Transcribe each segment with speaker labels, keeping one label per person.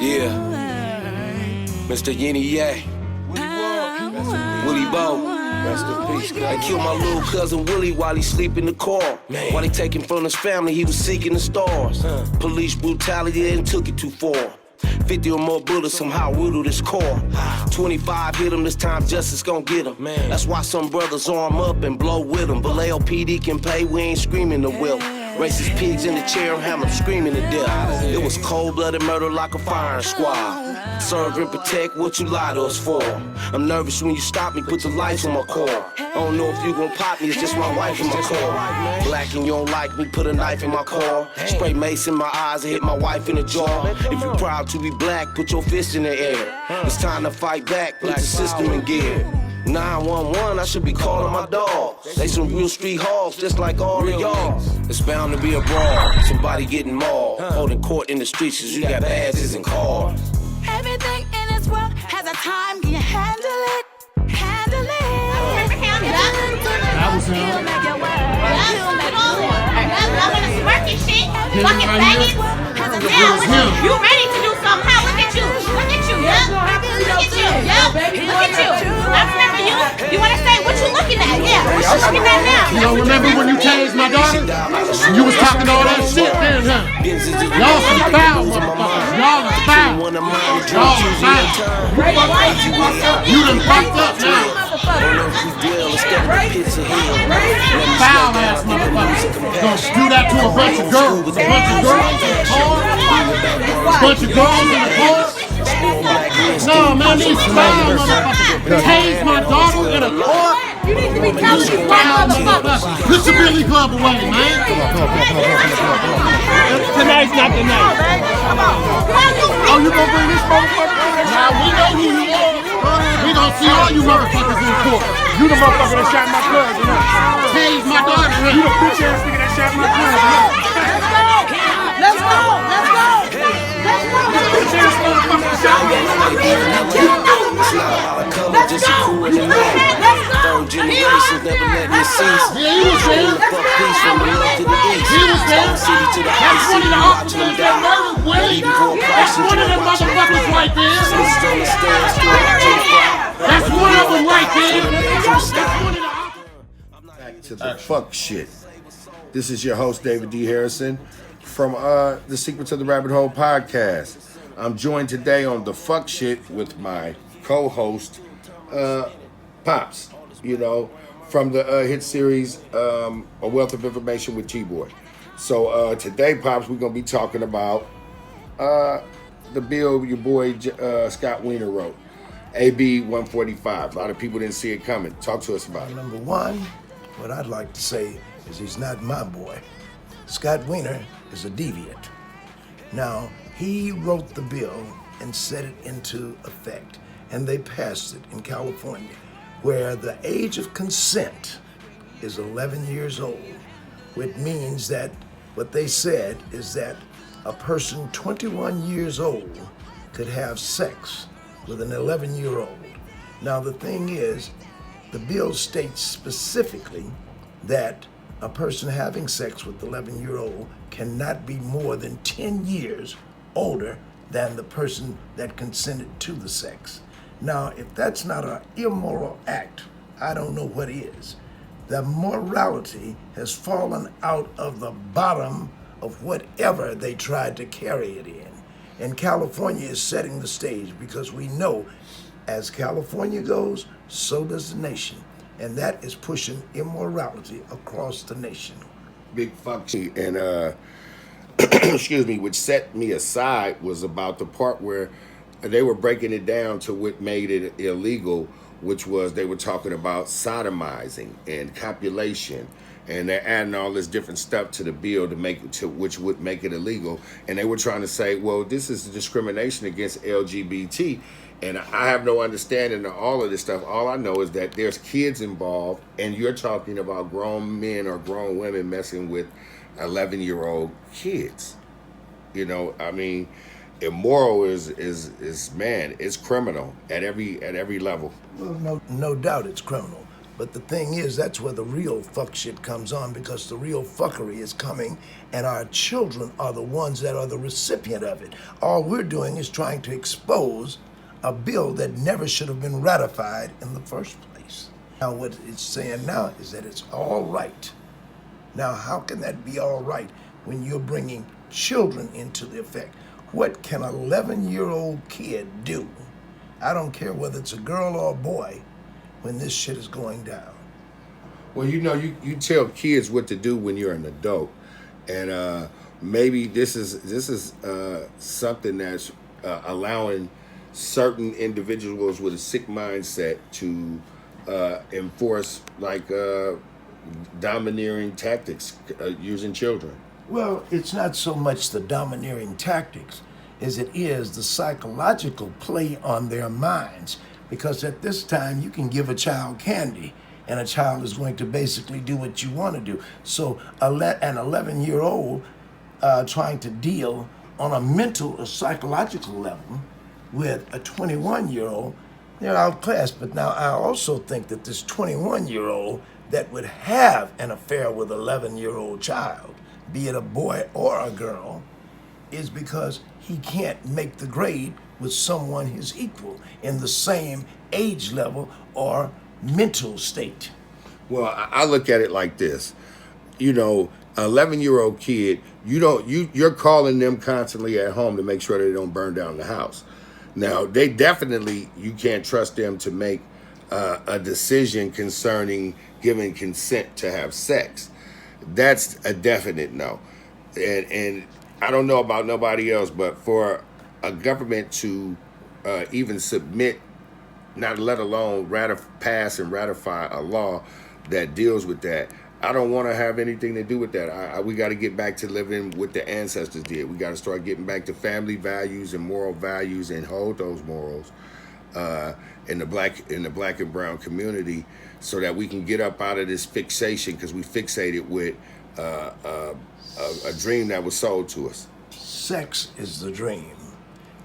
Speaker 1: Yeah, Mr. Yinny Ye, Willie Bo, rest in peace. They killed my little cousin Willie while he sleep in the car. While they take him from his family, he was seeking the stars. Police brutality, they took it too far. 50 or more bullets somehow whittled his core. 25 hit him, this time justice gon' get him. That's why some brothers arm up and blow with him. Vallejo PD can pay, we ain't screaming the will. Racist pigs in the chair and have them screaming to death. It was cold-blooded murder like a firing squad. Serve and protect what you lie to us for. I'm nervous when you stop me, put the lights on my core. I don't know if you gon' pop me, it's just my wife in my car. Black and you don't like me, put a knife in my car. Spray mace in my eyes and hit my wife in the jaw. If you proud to be black, put your fist in the air. It's time to fight back, put the system in gear. 911, I should be calling my dogs. They some real street hogs, just like all of y'all. It's bound to be a brawl, somebody getting mauled. Holding court in the streets cause you got badges and cars.
Speaker 2: Everything in this world has a time, can you handle it? Handle it.
Speaker 3: That was him.
Speaker 2: He'll make it work.
Speaker 4: I'm gonna smirk and shit. Fucking faggot. Now, you ready to do something? How? Look at you. Look at you, yeah? Look at you, yeah? Look at you. I remember you. You wanna say what you looking at? Yeah, what you looking at now?
Speaker 3: You don't remember when you changed my daughter? You was talking all that shit then, huh? Y'all some foul motherfuckers. Y'all are foul. Y'all are foul. You done fucked up now. Foul ass motherfuckers. Gonna do that to a bunch of girls. A bunch of girls in the car. A bunch of girls in the car. No, man, these foul motherfuckers. Tase my daughter in a car.
Speaker 4: You need to be telling these foul motherfuckers.
Speaker 3: Put your Billy Club away, man. Tonight's not the night. Oh, you gonna bring this motherfucker? Nah, we know who you are. We gonna see all you motherfuckers in court.
Speaker 5: You the motherfucker that shot my cousin.
Speaker 3: Tase my daughter.
Speaker 5: You the bitch ass nigga that shot my cousin.
Speaker 4: Let's go. Let's go. Let's go.
Speaker 5: Bitch ass motherfucker that shot my
Speaker 4: Let's go.
Speaker 1: Third generations never let me cease.
Speaker 3: Yeah, he was there.
Speaker 1: Fuck peace from the north to the east.
Speaker 3: He was there.
Speaker 1: City to the high
Speaker 3: That's one
Speaker 1: city,
Speaker 3: of the
Speaker 1: watching them
Speaker 3: officers that
Speaker 1: die.
Speaker 3: murdered Willie. That's one of them motherfuckers right there. That's one of them right there.
Speaker 6: Back to the fuck shit. This is your host, David D. Harrison, from the Secrets of the Rabbit Hole podcast. I'm joined today on the fuck shit with my co-host, Pops, you know, from the hit series, A Wealth of Information with BoY. So today, Pops, we're going to be talking about the bill your boy Scott Wiener wrote, AB145. A lot of people didn't see it coming. Talk to us about it.
Speaker 7: Number one, what I'd like to say is he's not my boy. Scott Wiener is a deviant. Now, he wrote the bill and set it into effect, and they passed it in California, where the age of consent is 11 years old, which means that what they said is that a person 21 years old could have sex with an 11-year-old. Now, the thing is, the bill states specifically that a person having sex with the 11-year-old cannot be more than 10 years older than the person that consented to the sex. Now, if that's not an immoral act, I don't know what is. The morality has fallen out of the bottom of whatever they tried to carry it in. And California is setting the stage because we know as California goes, so does the nation. And that is pushing immorality across the nation.
Speaker 6: Big fuck shit. And excuse me, which set me aside was about the part where they were breaking it down to what made it illegal, which was they were talking about sodomizing and copulation, and they're adding all this different stuff to the bill to make it to which would make it illegal. And they were trying to say, well, this is discrimination against LGBT. And I have no understanding of all of this stuff. All I know is that there's kids involved, and you're talking about grown men or grown women messing with 11-year-old kids. You know, I mean, immoral is man, it's criminal at every level.
Speaker 7: Well, no doubt it's criminal. But the thing is, that's where the real fuck shit comes on, because the real fuckery is coming, and our children are the ones that are the recipient of it. All we're doing is trying to expose a bill that never should have been ratified in the first place. Now, what it's saying now is that it's all right. Now, how can that be all right when you're bringing children into the effect? What can an 11-year-old kid do? I don't care whether it's a girl or a boy, when this shit is going down.
Speaker 6: Well, you know, you tell kids what to do when you're an adult, and maybe this is something that's allowing certain individuals with a sick mindset to enforce like domineering tactics using children.
Speaker 7: Well, it's not so much the domineering tactics as it is the psychological play on their minds. Because at this time, you can give a child candy, and a child is going to basically do what you want to do. So an 11-year-old trying to deal on a mental or psychological level with a 21-year-old, they're outclassed. But now I also think that this 21-year-old that would have an affair with an 11-year-old child, be it a boy or a girl, is because he can't make the grade with someone his equal in the same age level or mental state.
Speaker 6: Well, I look at it like this. You know, an 11-year-old kid, you're calling them constantly at home to make sure they don't burn down the house. Now, they definitely, you can't trust them to make a decision concerning giving consent to have sex. That's a definite no. And I don't know about nobody else, but for a government to even submit, not let alone pass and ratify a law that deals with that, I don't want to have anything to do with that. We got to get back to living what the ancestors did. We got to start getting back to family values and moral values and hold those morals in the black and brown community, so that we can get up out of this fixation, because we fixated with a dream that was sold to us.
Speaker 7: Sex is the dream.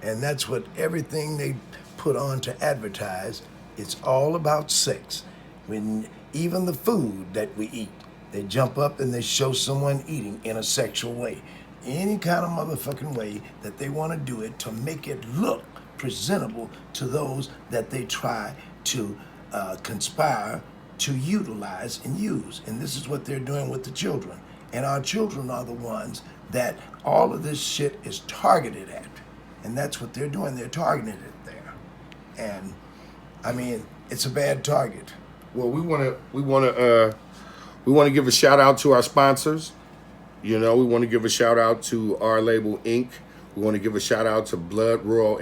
Speaker 7: And that's what everything they put on to advertise, it's all about sex. When even the food that we eat, they jump up and they show someone eating in a sexual way. Any kind of motherfucking way that they want to do it to make it look presentable to those that they try to conspire to utilize and use. And this is what they're doing with the children. And our children are the ones that all of this shit is targeted at. And that's what they're doing. They're targeting it there. And I mean, it's a bad target.
Speaker 6: Well, we want to give a shout out to our sponsors. You know, we want to give a shout out to our label Inc. We want to give a shout out to Blood Royal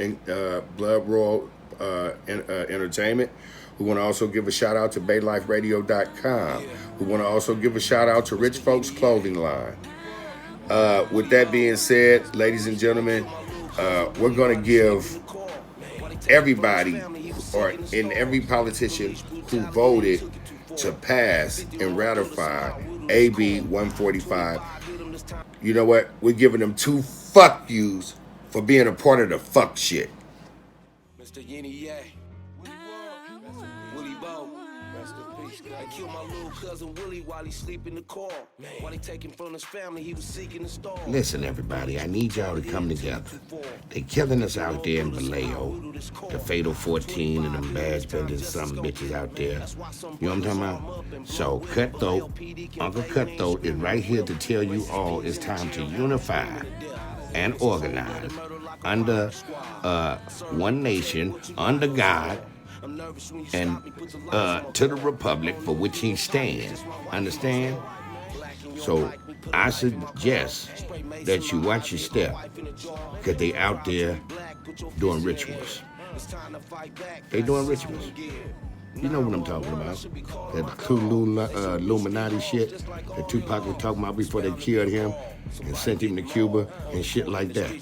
Speaker 6: Entertainment. We want to also give a shout out to BayLifeRadio.com. We want to also give a shout out to Rich Folks Clothing Line. With that being said, ladies and gentlemen, we're going to give everybody, or in every politician who voted to pass and ratify AB145, you know what? We're giving them 2 fuck yous for being a part of the fuck shit.
Speaker 1: Mr. Willie BoY, rest in peace. I killed my little cousin Willie while he sleep in the car. While he taking from his family, he was seeking the star.
Speaker 8: Listen, everybody, I need y'all to come together. They killing us out there in Vallejo, the Fatal 14 and them badge bending some bitches out there. You know what I'm talking about? So Cutthroat, Uncle Cutthroat is right here to tell you all it's time to unify and organize under one nation, under God, and to the republic for which he stands. Understand? So I suggest that you watch your step, because they out there doing rituals. They doing rituals. You know what I'm talking about. That true Illuminati shit that Tupac was talking about before they killed him and sent him to Cuba and shit like that.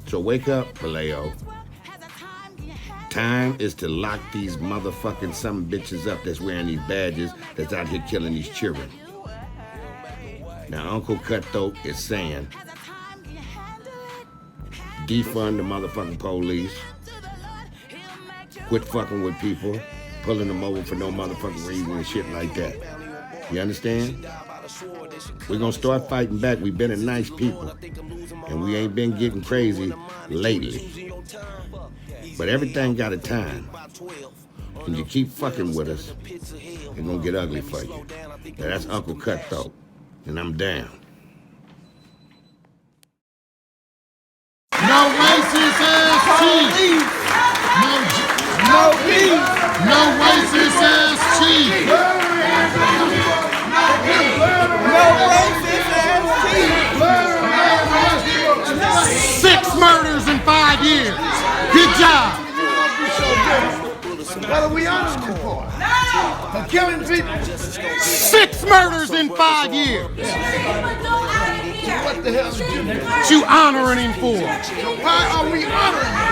Speaker 8: So wake up, Vallejo. Time is to lock these motherfucking some bitches up that's wearing these badges, that's out here killing these children. Now Uncle Cutthroat is saying, defund the motherfucking police, quit fucking with people, pulling them over for no motherfucking reason and shit like that. You understand? We're gonna start fighting back. We've been a nice people, and we ain't been getting crazy lately. But everything got a time. And you keep fucking with us, it's gonna get ugly for you. Now that's Uncle Cutthroat, and I'm down.
Speaker 3: No racist ass chief. No beef. No racist ass chief.
Speaker 9: No racist ass chief.
Speaker 3: 6 murders in 5 years. Good job.
Speaker 7: What are we honoring him for? For killing people.
Speaker 3: 6 murders in 5 years.
Speaker 7: What the hell did you do?
Speaker 3: What you honoring him for?
Speaker 7: Why are we honoring him?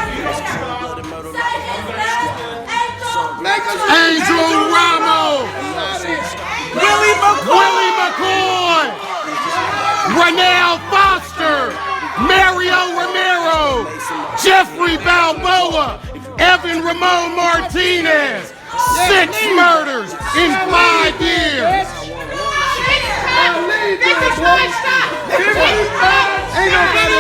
Speaker 3: Angel Ramos,
Speaker 9: Willie
Speaker 3: McCoy, Renell Foster, Mario Romero, Jeffrey Balboa, Evan Ramon Martinez. 6 murders in 5 years.
Speaker 7: Ain't nobody.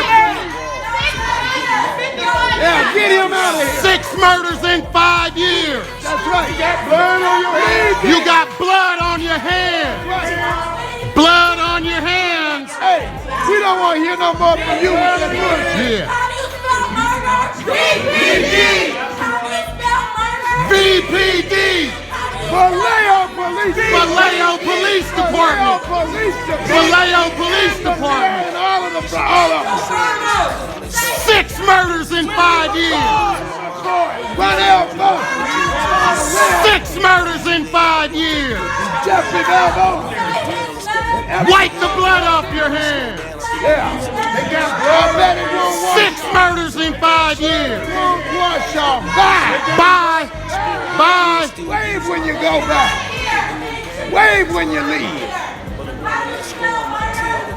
Speaker 7: Yeah, get him out of here.
Speaker 3: 6 murders in 5 years.
Speaker 7: That's right. You got blood on your hands.
Speaker 3: You got blood on your hands. Blood on your hands.
Speaker 7: Hey, we don't want to hear no more from you.
Speaker 3: Yeah. VPD.
Speaker 7: Vallejo Police
Speaker 3: Department. Vallejo Police Department.
Speaker 7: And all of them.
Speaker 3: 6 murders in 5 years. 6 murders in 5 years.
Speaker 7: Jeffrey Balboa.
Speaker 3: Wipe the blood off your hands.
Speaker 7: Yeah. They got blood that it won't wash.
Speaker 3: 6 murders in 5 years.
Speaker 7: Won't wash off. Bye.
Speaker 3: Bye. Bye.
Speaker 7: Wave when you go back. Wave when you leave.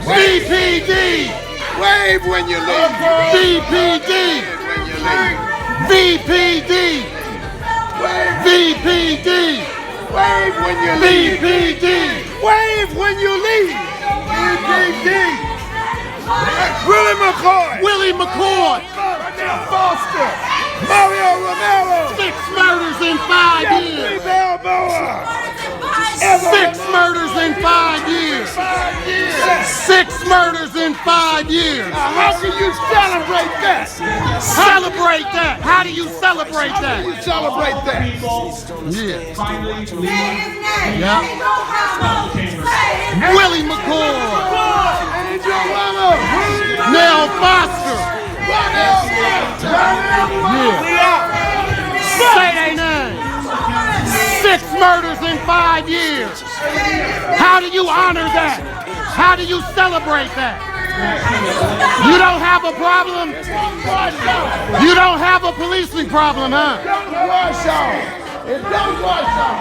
Speaker 3: VPD.
Speaker 7: Wave when you leave.
Speaker 3: VPD.
Speaker 7: When you leave.
Speaker 3: VPD. VPD.
Speaker 7: Wave when you leave.
Speaker 3: VPD.
Speaker 7: Wave when you leave. VPD. Willie McCoy. Renell Foster. Mario Romero.
Speaker 3: 6 murders in 5
Speaker 7: Jeffrey
Speaker 3: years.
Speaker 7: Balboa.
Speaker 3: 6 murders in 5 years. 6 murders in 5 years.
Speaker 7: Now, how can you celebrate that?
Speaker 3: Celebrate that. How do you celebrate
Speaker 7: How
Speaker 3: that?
Speaker 7: can you celebrate that?
Speaker 3: Yeah. Willie McCoy.
Speaker 7: Angel Ramos.
Speaker 3: Nell Foster. Say they name. 6 murders in 5 years. How do you honor that? How do you celebrate that? You don't have a problem? You don't have a policing problem, huh?
Speaker 7: It don't wash off.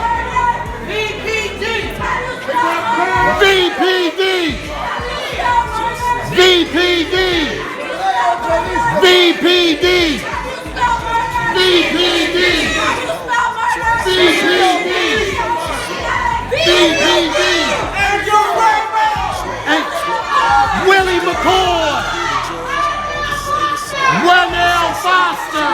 Speaker 3: VPD. VPD. VPD. VPD. VPD. VPD. And Willie McCoy. Renell Foster.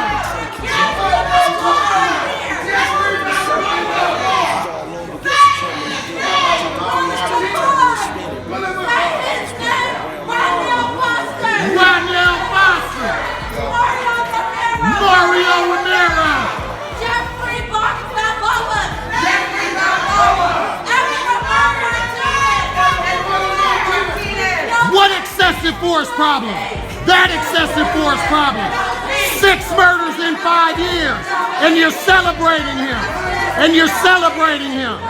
Speaker 3: Renell Foster. Mario Romero.
Speaker 2: Jeffrey Balboa. Jeffrey Balboa.
Speaker 3: What excessive force problem? That excessive force problem. 6 murders in 5 years. And you're celebrating him. And you're celebrating him.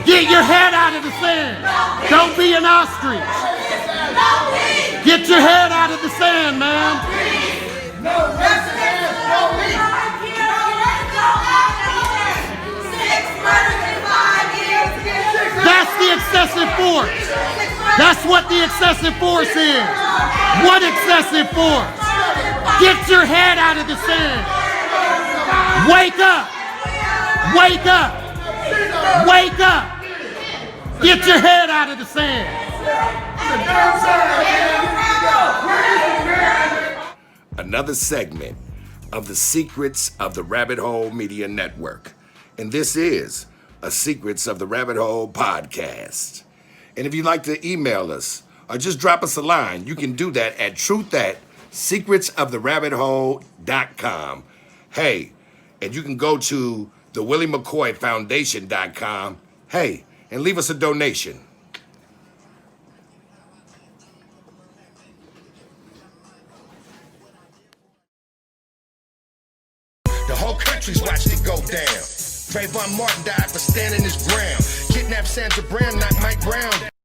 Speaker 3: Get your head out of the sand. Don't be an ostrich. Get your head out of the sand, man. That's the excessive force. That's what the excessive force is. What excessive force? Get your head out of the sand. Wake up! Wake up! Wake up! Get your head out of the sand!
Speaker 6: Another segment of the Secrets of the Rabbit Hole Media Network. And this is a Secrets of the Rabbit Hole podcast. And if you'd like to email us or just drop us a line, you can do that at truth@secretsoftherabbithole.com. Hey, and you can go to the WillieMcCoyFoundation.com. Hey, and leave us a donation.
Speaker 10: The whole country's watched it go down. Trayvon Martin died for standing his ground. Kidnapped Sandra Brown, not Mike Brown.